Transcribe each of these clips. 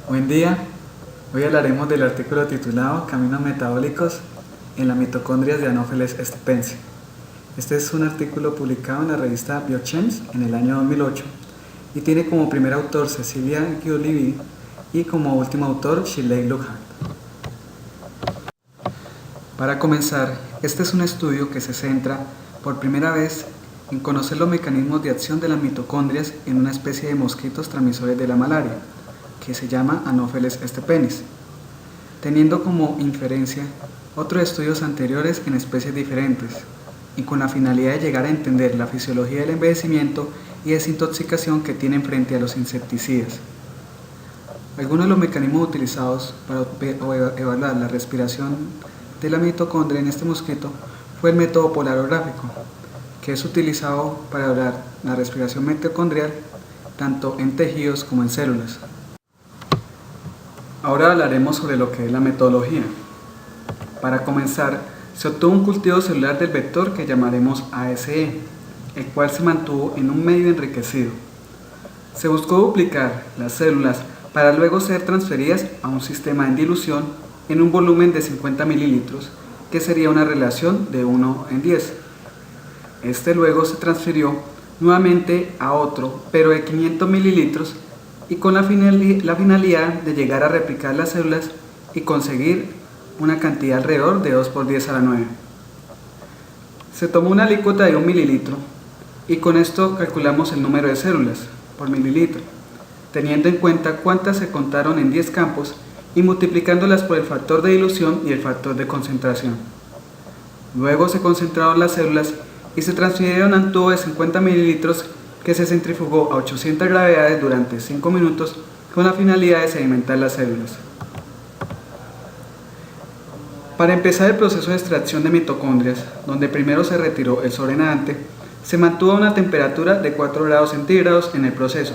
Buen día, hoy hablaremos del artículo titulado Caminos metabólicos en las mitocondrias de Anopheles stephensi. Este es un artículo publicado en la revista Biochems en el año 2008 y tiene como primer autor Cecilia Giulivi y como último autor Shirley Lockhart. Para comenzar, este es un estudio que se centra por primera vez en conocer los mecanismos de acción de las mitocondrias en una especie de mosquitos transmisores de la malaria, que se llama Anopheles stephensi, teniendo como inferencia otros estudios anteriores en especies diferentes, y con la finalidad de llegar a entender la fisiología del envejecimiento y desintoxicación que tienen frente a los insecticidas. Algunos de los mecanismos utilizados para evaluar la respiración de la mitocondria en este mosquito fue el método polarográfico, que es utilizado para evaluar la respiración mitocondrial tanto en tejidos como en células. Ahora hablaremos sobre lo que es la metodología. Para comenzar, se obtuvo un cultivo celular del vector que llamaremos ASE, el cual se mantuvo en un medio enriquecido. Se buscó duplicar las células para luego ser transferidas a un sistema en dilución en un volumen de 50 mililitros, que sería una relación de 1:10. Este luego se transfirió nuevamente a otro, pero de 500 mililitros, y con la finalidad de llegar a replicar las células y conseguir una cantidad alrededor de 2 por 10 a la 9. Se tomó una alícuota de 1 mililitro y con esto calculamos el número de células por mililitro, teniendo en cuenta cuántas se contaron en 10 campos y multiplicándolas por el factor de dilución y el factor de concentración. Luego se concentraron las células y se transfirieron a un tubo de 50 mililitros que se centrifugó a 800 gravedades durante 5 minutos con la finalidad de sedimentar las células. Para empezar el proceso de extracción de mitocondrias, donde primero se retiró el sobrenadante, se mantuvo a una temperatura de 4 grados centígrados en el proceso,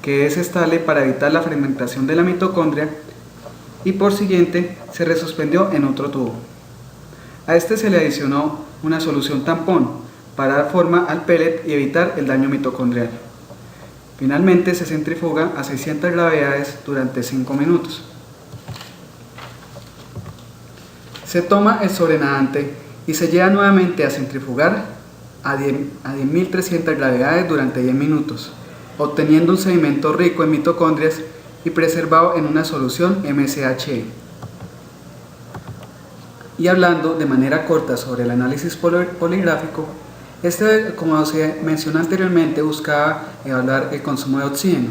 que es estable para evitar la fermentación de la mitocondria, y por siguiente se resuspendió en otro tubo. A este se le adicionó una solución tampón para dar forma al pellet y evitar el daño mitocondrial. Finalmente se centrifuga a 600 gravedades durante 5 minutos. Se toma el sobrenadante y se lleva nuevamente a centrifugar a 10.300 gravedades durante 10 minutos, obteniendo un sedimento rico en mitocondrias y preservado en una solución MSHE. Y hablando de manera corta sobre el análisis poligráfico, como se mencionó anteriormente, buscaba evaluar el consumo de oxígeno.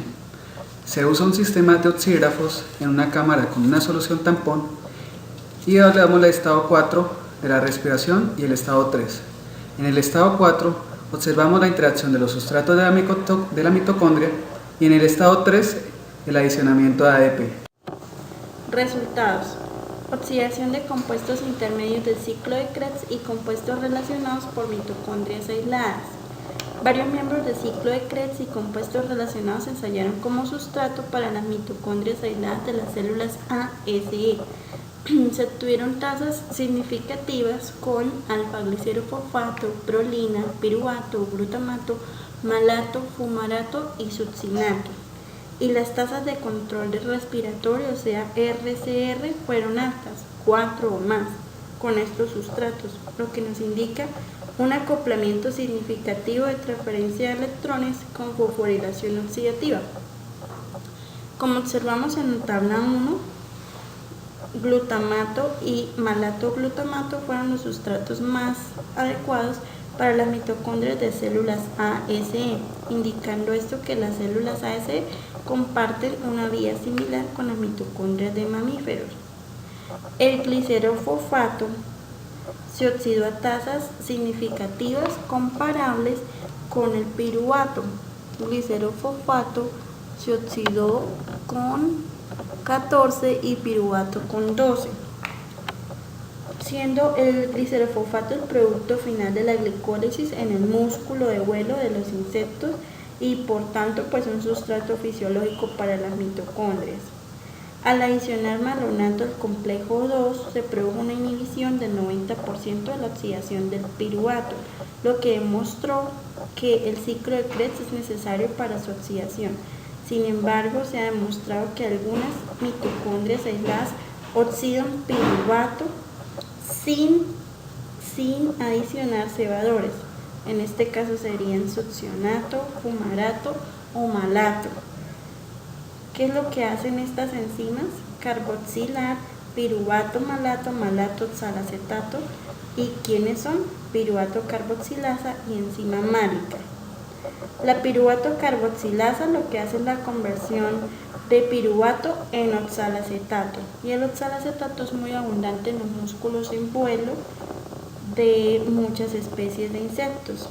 Se usa un sistema de oxígrafos en una cámara con una solución tampón y evaluamos el estado 4 de la respiración y el estado 3. En el estado 4 observamos la interacción de los sustratos de la mitocondria y en el estado 3 el adicionamiento de ADP. Resultados: oxidación de compuestos intermedios del ciclo de Krebs y compuestos relacionados por mitocondrias aisladas. Varios miembros del ciclo de Krebs y compuestos relacionados se ensayaron como sustrato para las mitocondrias aisladas de las células ASE. Se obtuvieron tasas significativas con alfa-glicerofosfato, prolina, piruvato, glutamato, malato, fumarato y succinato. Y las tasas de control respiratorio, o sea RCR, fueron altas, 4 o más, con estos sustratos, lo que nos indica un acoplamiento significativo de transferencia de electrones con fosforilación oxidativa. Como observamos en la tabla 1, glutamato y malato-glutamato fueron los sustratos más adecuados para las mitocondrias de células ASE, indicando esto que las células ASE comparten una vía similar con las mitocondrias de mamíferos. El glicerofosfato se oxidó a tasas significativas comparables con el piruvato. El glicerofosfato se oxidó con 14 y piruvato con 12, siendo el glicerofosfato el producto final de la glicólisis en el músculo de vuelo de los insectos y por tanto un sustrato fisiológico para las mitocondrias. Al adicionar malonato al complejo 2 se produjo una inhibición del 90% de la oxidación del piruvato, lo que demostró que el ciclo de Krebs es necesario para su oxidación. Sin embargo, se ha demostrado que algunas mitocondrias aisladas oxidan piruvato sin adicionar cebadores. En este caso serían succionato, fumarato o malato. ¿Qué es lo que hacen estas enzimas? Carboxilar, piruvato malato, malato oxalacetato. ¿Y quiénes son? Piruvato carboxilasa y enzima málica. La piruvato carboxilasa lo que hace es la conversión de piruvato en oxalacetato, y el oxalacetato es muy abundante en los músculos en vuelo de muchas especies de insectos,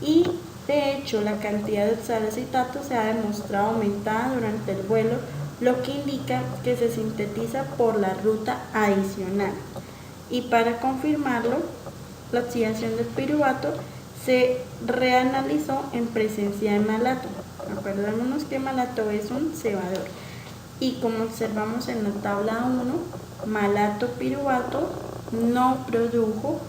y de hecho la cantidad de oxalacetato se ha demostrado aumentada durante el vuelo, lo que indica que se sintetiza por la ruta adicional. Y para confirmarlo, la oxidación del piruvato se reanalizó en presencia de malato. Acordémonos que malato es un cebador, y como observamos en la tabla 1, malato piruvato no produjo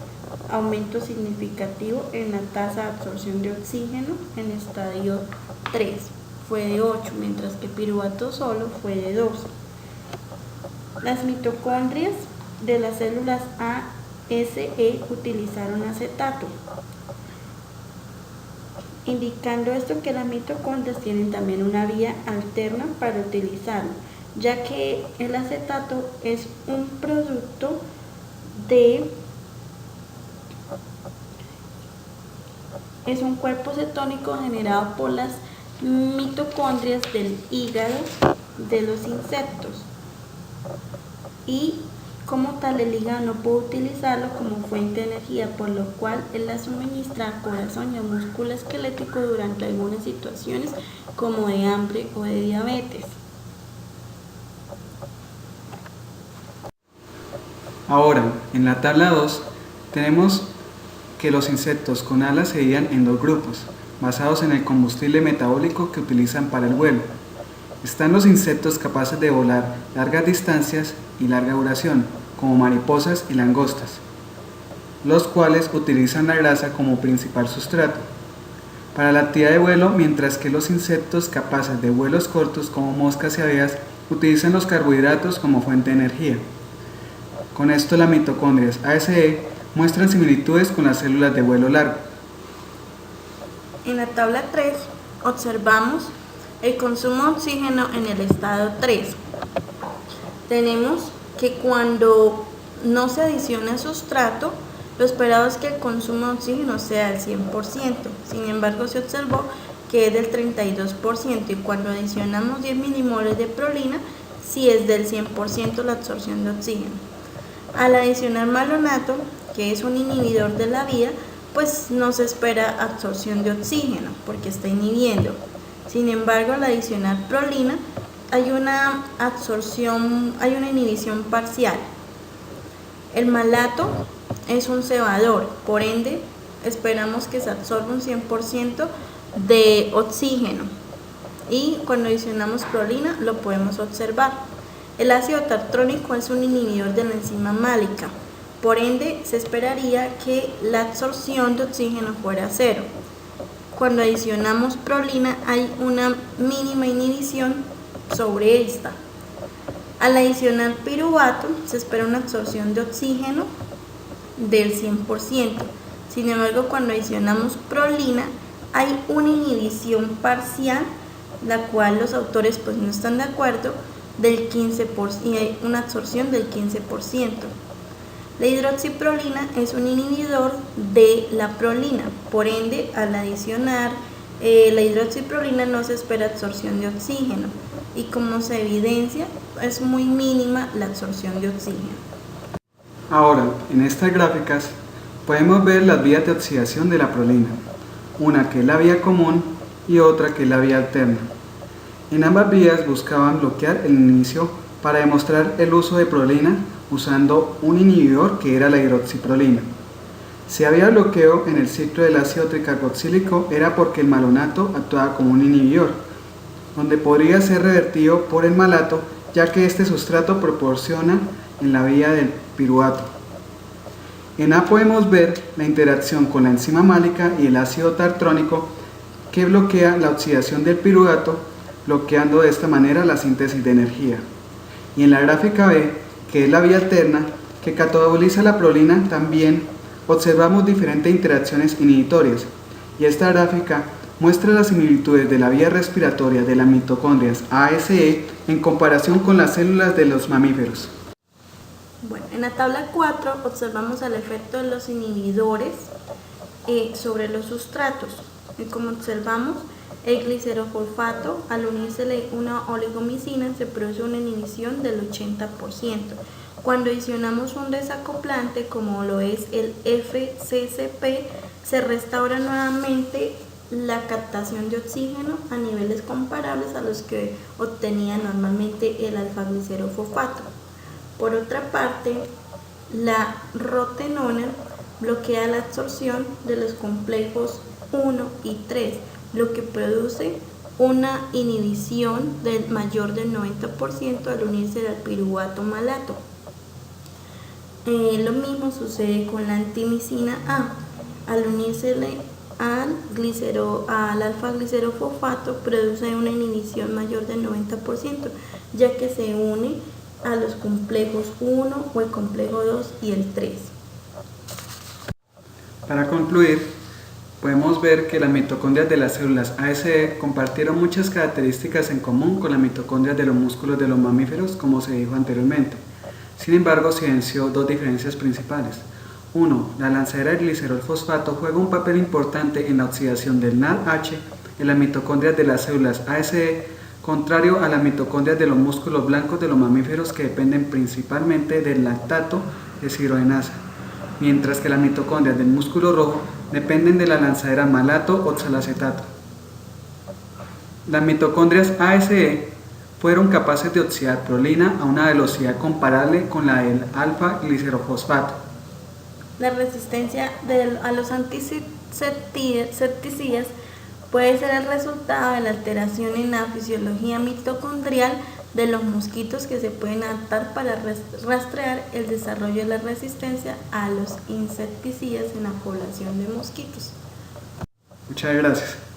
aumento significativo en la tasa de absorción de oxígeno en estadio 3, fue de 8, mientras que piruvato solo fue de 2. Las mitocondrias de las células ASE utilizaron acetato, indicando esto que las mitocondrias tienen también una vía alterna para utilizarlo, ya que el acetato es un producto es un cuerpo cetónico generado por las mitocondrias del hígado de los insectos, y como tal el hígado no puede utilizarlo como fuente de energía, por lo cual él la suministra al corazón y al músculo esquelético durante algunas situaciones como de hambre o de diabetes. Ahora, en la tabla 2, tenemos que los insectos con alas se dividen en dos grupos, basados en el combustible metabólico que utilizan para el vuelo. Están los insectos capaces de volar largas distancias y larga duración, como mariposas y langostas, los cuales utilizan la grasa como principal sustrato para la actividad de vuelo, mientras que los insectos capaces de vuelos cortos, como moscas y abejas, utilizan los carbohidratos como fuente de energía. Con esto, las mitocondrias ASE muestran similitudes con las células de vuelo largo. En la tabla 3 observamos el consumo de oxígeno en el estado 3. Tenemos que cuando no se adiciona sustrato, lo esperado es que el consumo de oxígeno sea del 100%. Sin embargo, se observó que es del 32%, y cuando adicionamos 10 milimoles de prolina, sí es del 100% la absorción de oxígeno. Al adicionar malonato, que es un inhibidor de la vía, pues no se espera absorción de oxígeno porque está inhibiendo. Sin embargo, al adicionar prolina, hay una inhibición parcial. El malato es un cebador, por ende esperamos que se absorba un 100% de oxígeno, y cuando adicionamos prolina lo podemos observar. El ácido tartrónico es un inhibidor de la enzima málica, por ende se esperaría que la absorción de oxígeno fuera cero. Cuando adicionamos prolina hay una mínima inhibición sobre esta. Al adicionar piruvato se espera una absorción de oxígeno del 100%. Sin embargo, cuando adicionamos prolina hay una inhibición parcial, la cual los autores pues no están de acuerdo, del 15%, y hay una absorción del 15%. La hidroxiprolina es un inhibidor de la prolina, por ende al adicionar la hidroxiprolina no se espera absorción de oxígeno, y como se evidencia es muy mínima la absorción de oxígeno. Ahora, en estas gráficas podemos ver las vías de oxidación de la prolina, una que es la vía común y otra que es la vía alterna. En ambas vías buscaban bloquear el inicio para demostrar el uso de prolina usando un inhibidor que era la hidroxiprolina. Si había bloqueo en el ciclo del ácido tricarboxílico era porque el malonato actuaba como un inhibidor, donde podría ser revertido por el malato, ya que este sustrato proporciona en la vía del piruvato. En A podemos ver la interacción con la enzima málica y el ácido tartrónico que bloquea la oxidación del piruvato bloqueando de esta manera la síntesis de energía. Y en la gráfica B, que es la vía alterna, que cataboliza la prolina, también observamos diferentes interacciones inhibitorias, y esta gráfica muestra las similitudes de la vía respiratoria de las mitocondrias ASE en comparación con las células de los mamíferos. Bueno, en la tabla 4 observamos el efecto de los inhibidores sobre los sustratos. Y como observamos, el glicerofosfato, al unírsele una oligomicina, se produce una inhibición del 80%. Cuando adicionamos un desacoplante, como lo es el FCCP, se restaura nuevamente la captación de oxígeno a niveles comparables a los que obtenía normalmente el alfa-glicerofosfato. Por otra parte, la rotenona bloquea la absorción de los complejos 1 y 3, lo que produce una inhibición mayor del 90% al unirse al piruvato malato. Lo mismo sucede con la antimicina A. Al unirse al alfa-glicerofosfato produce una inhibición mayor del 90%, ya que se une a los complejos 1 o el complejo 2 y el 3. Para concluir, podemos ver que las mitocondrias de las células ASE compartieron muchas características en común con las mitocondrias de los músculos de los mamíferos, como se dijo anteriormente. Sin embargo, se evidenció dos diferencias principales. 1. La lanzadera del glicerol-fosfato juega un papel importante en la oxidación del NADH en las mitocondrias de las células ASE, contrario a las mitocondrias de los músculos blancos de los mamíferos, que dependen principalmente del lactato deshidrogenasa, mientras que las mitocondrias del músculo rojo dependen de la lanzadera malato-oxalacetato. Las mitocondrias ASE fueron capaces de oxidar prolina a una velocidad comparable con la del alfa-glicerofosfato. La resistencia a los antisepticidas puede ser el resultado de la alteración en la fisiología mitocondrial de los mosquitos, que se pueden adaptar para rastrear el desarrollo de la resistencia a los insecticidas en la población de mosquitos. Muchas gracias.